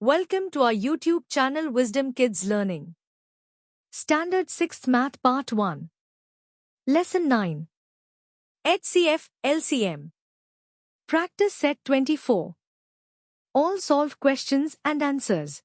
Welcome to our YouTube channel Wisdom Kids Learning. Standard 6th Math Part 1. Lesson 9. HCF LCM. Practice Set 24. All solved questions and answers.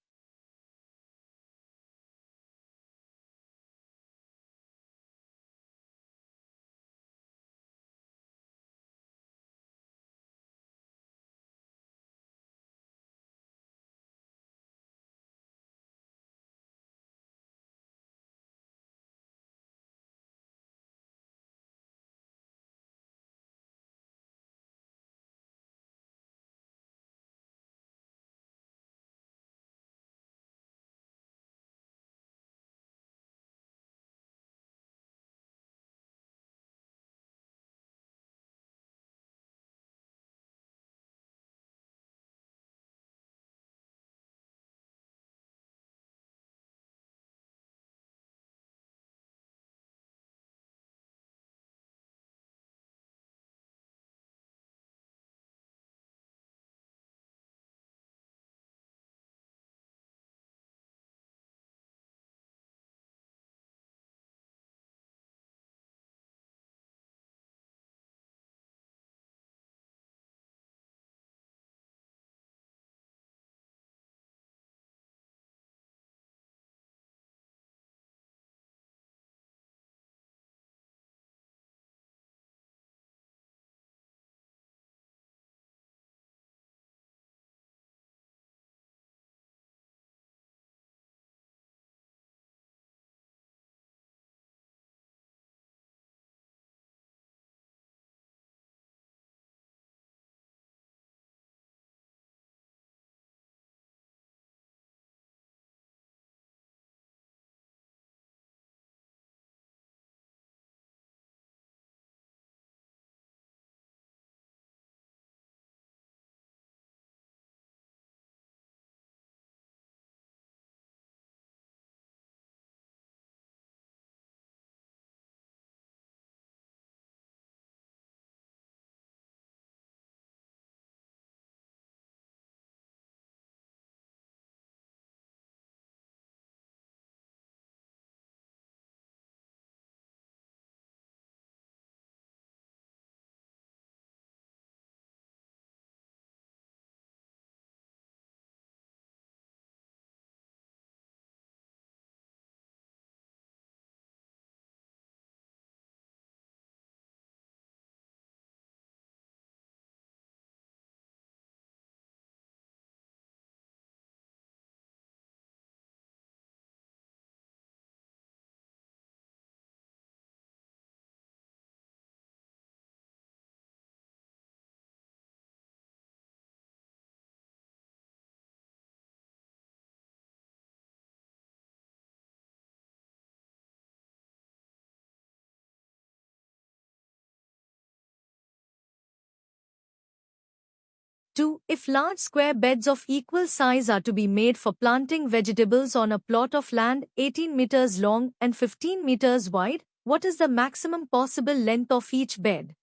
Two. If large square beds of equal size are to be made for planting vegetables on a plot of land 18 meters long and 15 meters wide, what is the maximum possible length of each bed?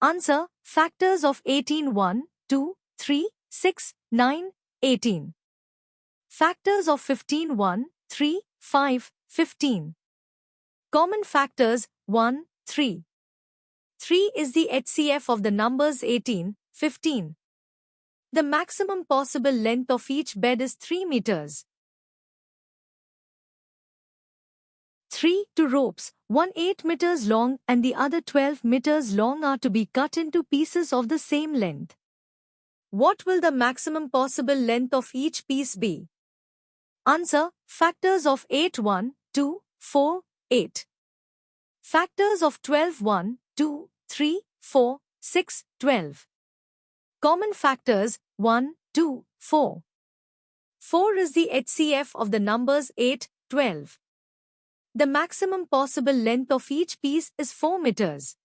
Answer. Factors of 18 1, 2, 3, 6, 9, 18. Factors of 15 1, 3, 5, 15. Common factors 1, 3. 3 is the HCF of the numbers 18, 15. The maximum possible length of each bed is 3 meters. 3. Two ropes, one 8 meters long and the other 12 meters long, are to be cut into pieces of the same length. What will the maximum possible length of each piece be? Answer. Factors of 8 1, 2, 4, 8. Factors of 12 1, 2, 3, 4, 6, 12. Common factors 1, 2, 4. 4 is the HCF of the numbers 8, 12. The maximum possible length of each piece is 4 meters.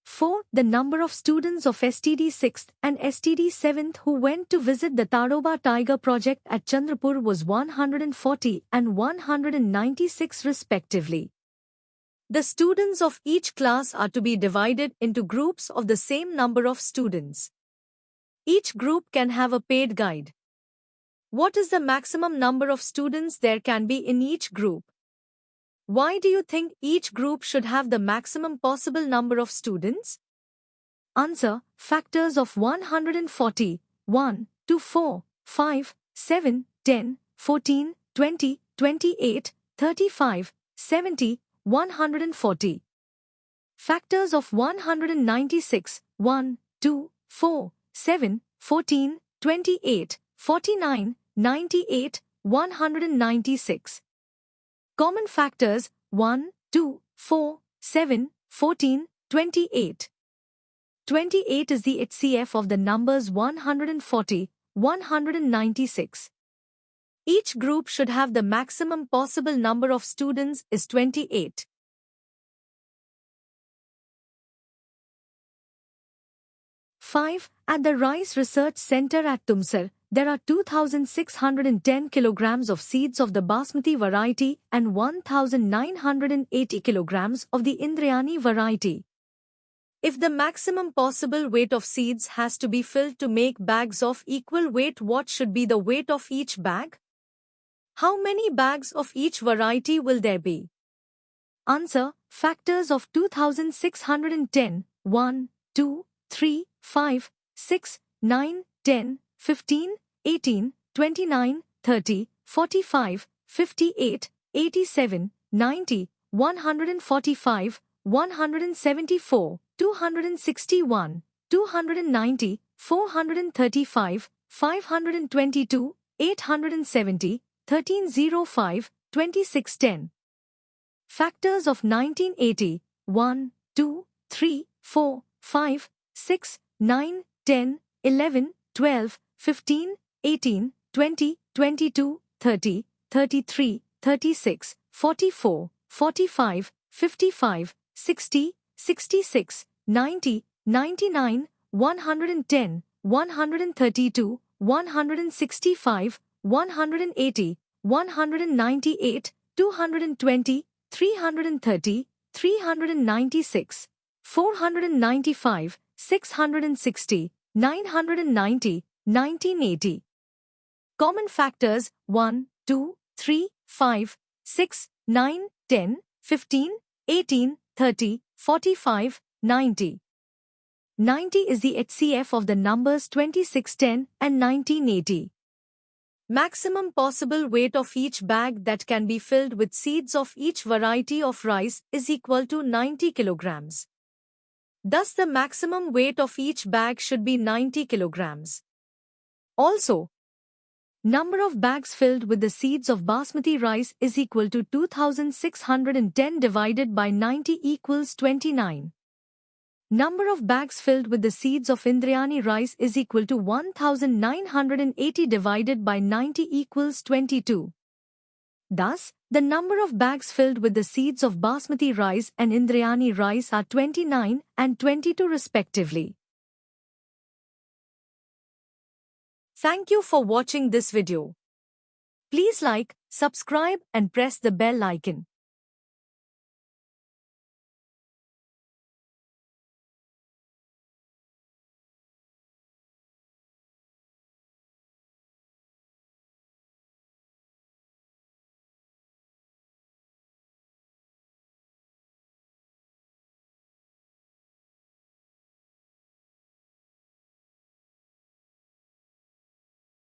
4. The number of students of STD 6th and STD 7th who went to visit the Tadoba Tiger Project at Chandrapur was 140 and 196 respectively. The students of each class are to be divided into groups of the same number of students. Each group can have a paid guide. What is the maximum number of students there can be in each group? Why do you think each group should have the maximum possible number of students? Answer: factors of 140, 1, 2, 4, 5, 7, 10, 14, 20, 28, 35, 70, 140. Factors of 196, 1, 2, 4, 7, 14, 28, 49, 98, 196. Common factors: 1, 2, 4, 7, 14, 28. 28 is the HCF of the numbers 140, 196. Each group should have the maximum possible number of students is 28. Five. At the Rice Research Center at Tumsar, there are 2,610 kilograms of seeds of the Basmati variety and 1,980 kilograms of the Indrayani variety. If the maximum possible weight of seeds has to be filled to make bags of equal weight, what should be the weight of each bag? How many bags of each variety will there be? Answer: factors of 2,610, 1, 2, 3, 5, 6, 9, 10, 15, 18, 29, 30, 45, 58, 87, 90, 145, 174, 261, 290, 435, 522, 870, 1305, 2610. Factors of 1980, 1, 2, 3, 4, 5, 6, 9, 10, 11, 12, 15, 18, 20, 22, 30, 33, 36, 44, 45, 55, 60, 66, 90, 99, 110, 132, 165, 180, 198, 220, 330, 396, 495, 660, 990, 1980. Common factors: 1, 2, 3, 5, 6, 9, 10, 15, 18, 30, 45, 90. 90 is the HCF of the numbers 2610 and 1980. Maximum possible weight of each bag that can be filled with seeds of each variety of rice is equal to 90 kilograms. Thus, the maximum weight of each bag should be 90 kilograms. Also, number of bags filled with the seeds of basmati rice is equal to 2,610 divided by 90 equals 29. Number of bags filled with the seeds of Indrayani rice is equal to 1,980 divided by 90 equals 22. Thus, the number of bags filled with the seeds of basmati rice and Indrayani rice are 29 and 22 respectively. Thank you for watching this video. Please like, subscribe and press the bell icon.